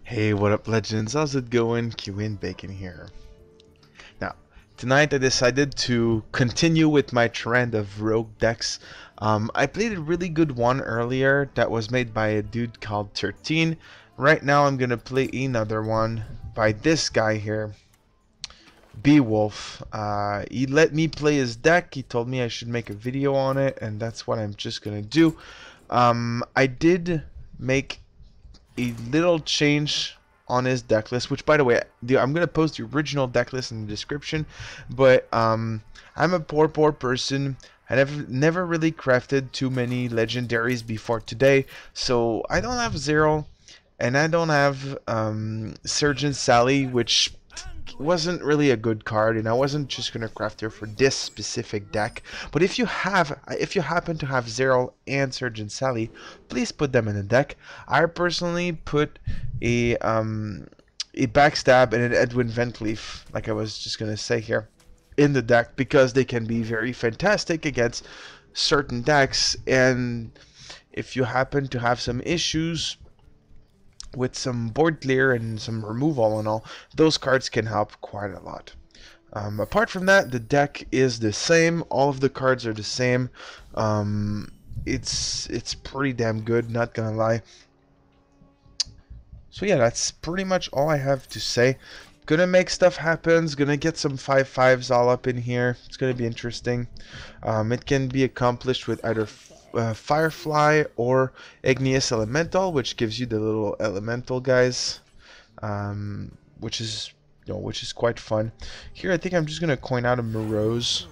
Hey, what up, legends? How's it going? QN Bacon here. Now, tonight I decided to continue with my trend of rogue decks. I played a really good one earlier that was made by a dude called 13. Right now I'm gonna play another one by this guy here, Beawolf. He let me play his deck. He told me I should make a video on it, and that's what I'm just gonna do. I did make a little change on his deck list, which, by the way, I'm gonna post the original deck list in the description. But I'm a poor person. I never really crafted too many legendaries before today, so I don't have Zero, and I don't have Surgeon Sally, which wasn't really a good card, and I wasn't just gonna craft her for this specific deck. But if you happen to have Zero and Surgeon Sally, please put them in the deck. I personally put a Backstab and an Edwin Ventleaf, like I was just gonna say here, in the deck because they can be very fantastic against certain decks. And if you happen to have some issues with some board clear and some removal and all, those cards can help quite a lot. Apart from that, the deck is the same. All of the cards are the same. It's pretty damn good, not gonna lie. So yeah, that's pretty much all I have to say. Gonna make stuff happen. Gonna get some 5/5s all up in here. It's gonna be interesting. It can be accomplished with either Firefly or Igneous Elemental, which gives you the little elemental guys, which is quite fun. Here, I think I'm just gonna coin out a Moroes.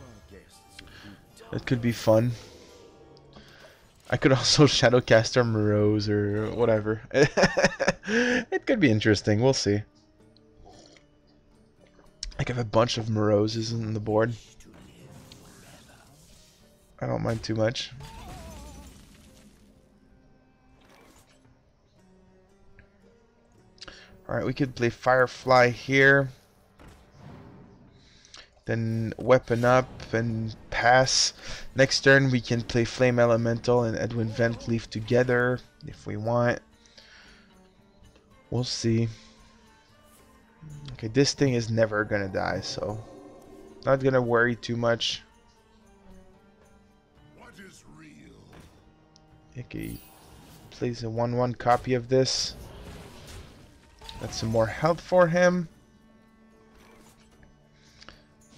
That could be fun. I could also Shadowcaster Moroes or whatever. It could be interesting. We'll see. I have a bunch of Moroses on the board. I don't mind too much. Alright, we could play Firefly here. Then weapon up and pass. Next turn we can play Flame Elemental and Edwin Ventleaf together if we want. We'll see. Okay, this thing is never gonna die, so not gonna worry too much. What is real? Okay, plays a 1/1 copy of this. That's some more health for him.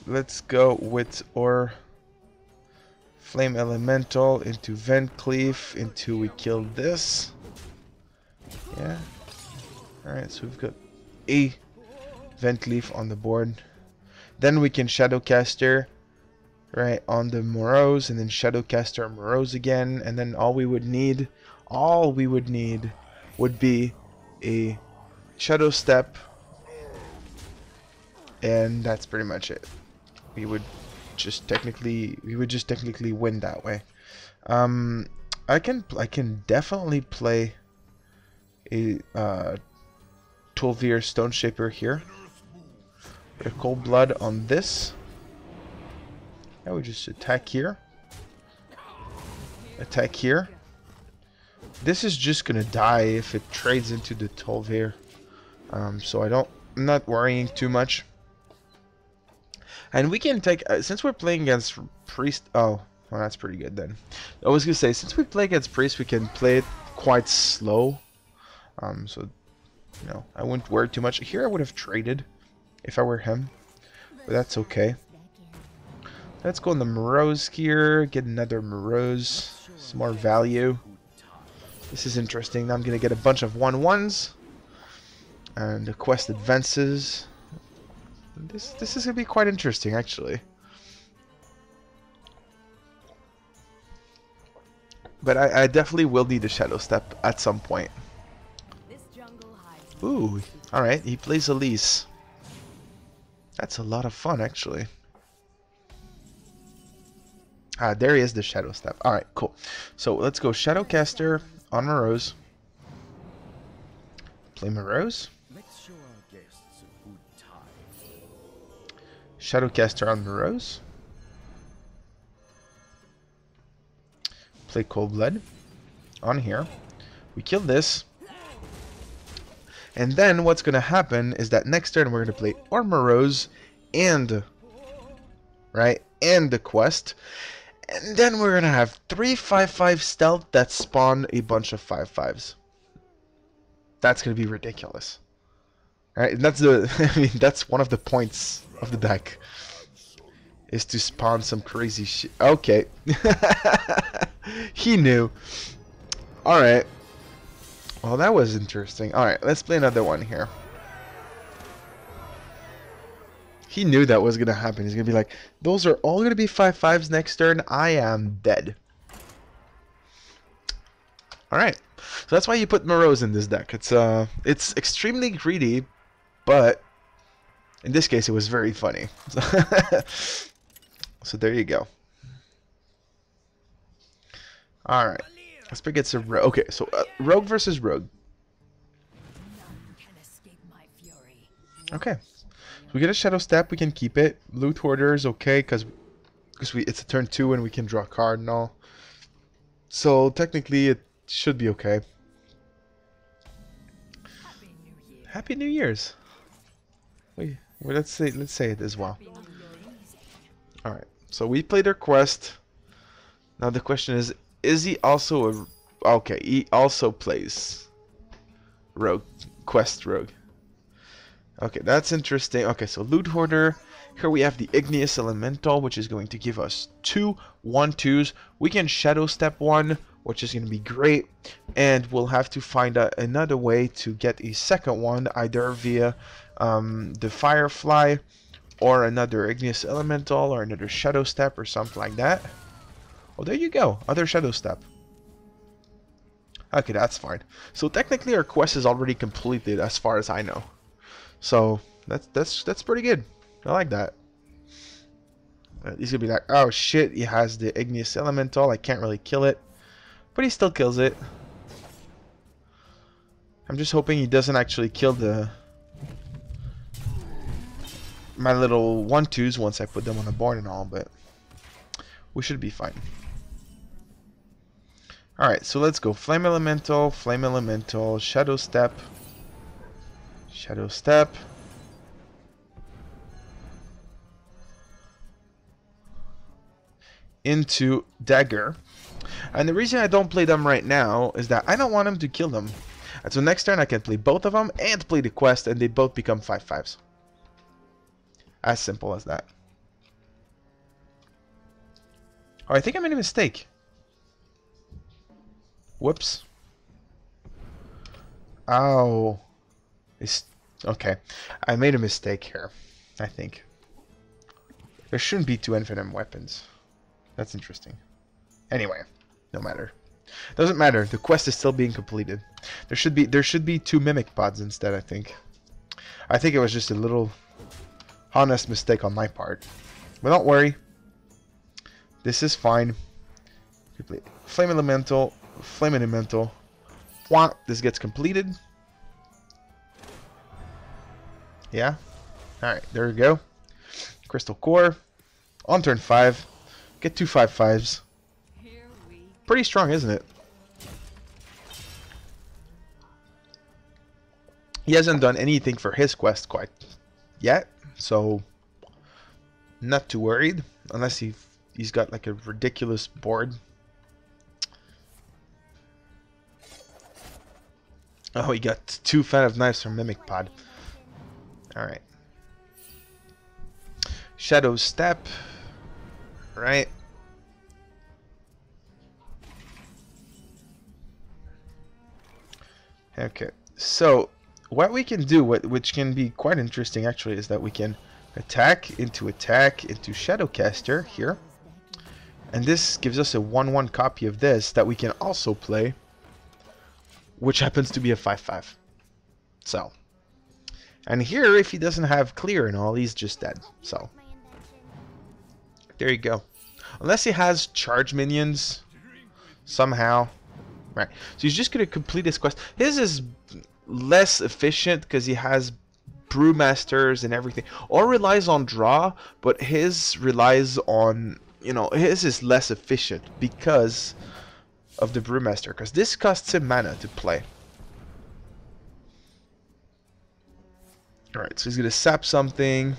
Let's go with our Flame Elemental into Ventleaf until we kill this. Yeah. Alright, so we've got a Ventleaf on the board. Then we can Shadowcaster right on the Moroes, and then Shadowcaster Moroes again, and then all we would need would be a Shadow Step, and that's pretty much it. We would just technically win that way. I can definitely play a Tolvir Stone Shaper here. Put a Cold Blood on this. Now we just attack here. Attack here. This is just gonna die if it trades into the Tolvir. So I'm not worrying too much. And we can take, since we're playing against Priest, oh, well, that's pretty good then. I was gonna say, since we play against Priest, we can play it quite slow. So, you know, I wouldn't worry too much. Here I would have traded if I were him, but that's okay. Let's go on the Moroes here, get another Moroes, some more value. This is interesting. Now I'm gonna get a bunch of 1/1s. And the quest advances. This is gonna be quite interesting, actually. But I definitely will need a Shadow Step at some point. Ooh, alright, he plays Elise. That's a lot of fun, actually. Ah, there he is, the Shadow Step. Alright, cool. So let's go Shadowcaster on Moroes. Play Moroes. Shadowcaster on Moroes. Play Cold Blood on here. We kill this. And then what's going to happen is that next turn we're going to play our Moroes and, right, and the quest. And then we're going to have 3 5/5 stealth that spawn a bunch of 5/5s. That's going to be ridiculous. Right? And that's the I mean that's one of the points of the deck, is to spawn some crazy shit. Okay. He knew. Alright. Well, that was interesting. Alright, let's play another one here. He knew that was going to happen. He's going to be like, those are all going to be 5/5s next turn. I am dead. Alright. So that's why you put Moroes in this deck. It's extremely greedy, but in this case it was very funny. So there you go. Alright. Let's pick it some rogue. Okay, so rogue versus rogue. Okay. So we get a shadow step, we can keep it. Loot hoarder is okay because it's a turn 2 and we can draw a card and all. So technically it should be okay. Happy New Year's. Wait, well, let's say it as well. Alright, so we played our quest. Now the question is he also a... Okay, he also plays rogue. Quest rogue. Okay, that's interesting. Okay, so loot hoarder. Here we have the igneous elemental, which is going to give us 2 1/2s. We can shadow step one, which is going to be great, and we'll have to find another way to get a second one, either via the firefly or another igneous elemental or another shadow step or something like that. Well, there you go, other shadow step. Okay, that's fine. So technically our quest is already completed as far as I know. So that's pretty good. I like that. He's gonna be like, oh shit, he has the igneous elemental, I can't really kill it. But he still kills it. I'm just hoping he doesn't actually kill my little 1/2s once I put them on the board and all, but we should be fine. Alright, so let's go. Flame Elemental, Shadow Step, Shadow Step. Into Dagger. And the reason I don't play them right now is that I don't want him to kill them. And so next turn I can play both of them and play the quest and they both become 5/5s. As simple as that. Oh, I think I made a mistake. Whoops. Oh. Okay. I made a mistake here. I think. There shouldn't be 2 infinite weapons. That's interesting. Anyway, no matter. Doesn't matter. The quest is still being completed. There should be 2 mimic pods instead, I think. I think it was just a little honest mistake on my part. But don't worry. This is fine. Flame Elemental. This gets completed. Yeah. Alright, there we go. Crystal Core. On turn 5. Get 2 5/5s. Pretty strong, isn't it? He hasn't done anything for his quest quite yet, so not too worried. Unless he's got like a ridiculous board. Oh, he got 2 Fan of Knives from Mimic Pod. Alright. Shadow Step. Right. Okay. So, what we can do, which can be quite interesting actually, is that we can attack into Shadowcaster here. And this gives us a 1/1 copy of this that we can also play, which happens to be a 5/5. So, and here, if he doesn't have clear and all, he's just dead. So, there you go. Unless he has charge minions somehow. Right. So he's just going to complete his quest. His is less efficient because he has brewmasters and everything. Or relies on draw, but his relies on, his is less efficient because of the brewmaster. Because this costs him mana to play. Alright, so he's going to sap something.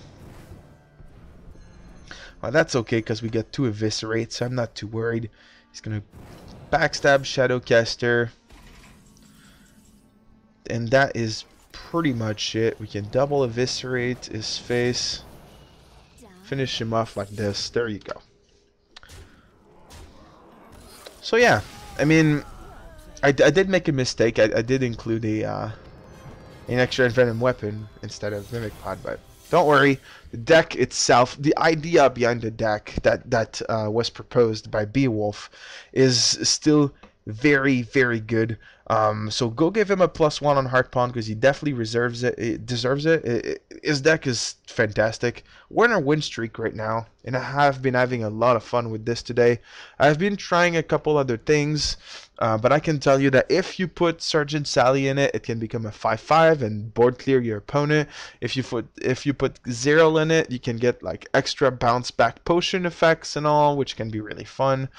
Well, that's okay because we get 2 eviscerate, so I'm not too worried. He's going to backstab Shadowcaster. And that is pretty much it. We can double eviscerate his face. Finish him off like this. There you go. So yeah, I mean, I did make a mistake. I did include an extra venom weapon instead of Mimic Pod, but don't worry. The deck itself, the idea behind the deck that was proposed by Beawolf is still very, very good. So go give him a +1 on Heart Pond because he definitely deserves it. His deck is fantastic. We're in a win streak right now, and I have been having a lot of fun with this today. I've been trying a couple other things, but I can tell you that if you put Sergeant Sally in it, it can become a 5/5 and board clear your opponent. If you put Zero in it, you can get like extra bounce back potion effects and all, which can be really fun.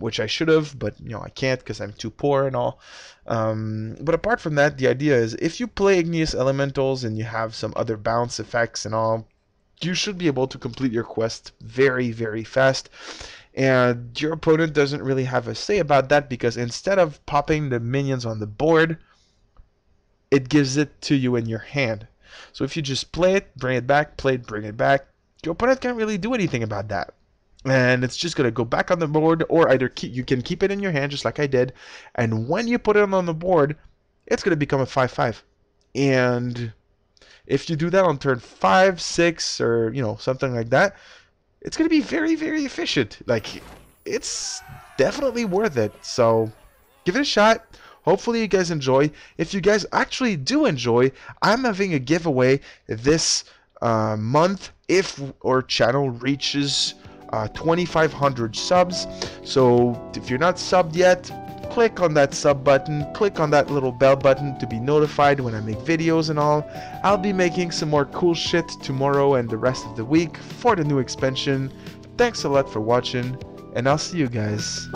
Which I should have, but you know I can't because I'm too poor and all. But apart from that, the idea is if you play Igneous Elementals and you have some other bounce effects and all, you should be able to complete your quest very, very fast. And your opponent doesn't really have a say about that because instead of popping the minions on the board, it gives it to you in your hand. So if you just play it, bring it back, play it, bring it back, your opponent can't really do anything about that. And it's just going to go back on the board, or either you can keep it in your hand just like I did, and when you put it on the board, it's going to become a 5/5. And if you do that on turn 5, 6, or you know something like that, it's going to be very, very efficient. Like, it's definitely worth it. So give it a shot. Hopefully you guys enjoy. If you guys actually do enjoy, I'm having a giveaway this month if our channel reaches 2,500 subs. So if you're not subbed yet, click on that sub button, click on that little bell button to be notified when I make videos and all. I'll be making some more cool shit tomorrow and the rest of the week for the new expansion. Thanks a lot for watching, and I'll see you guys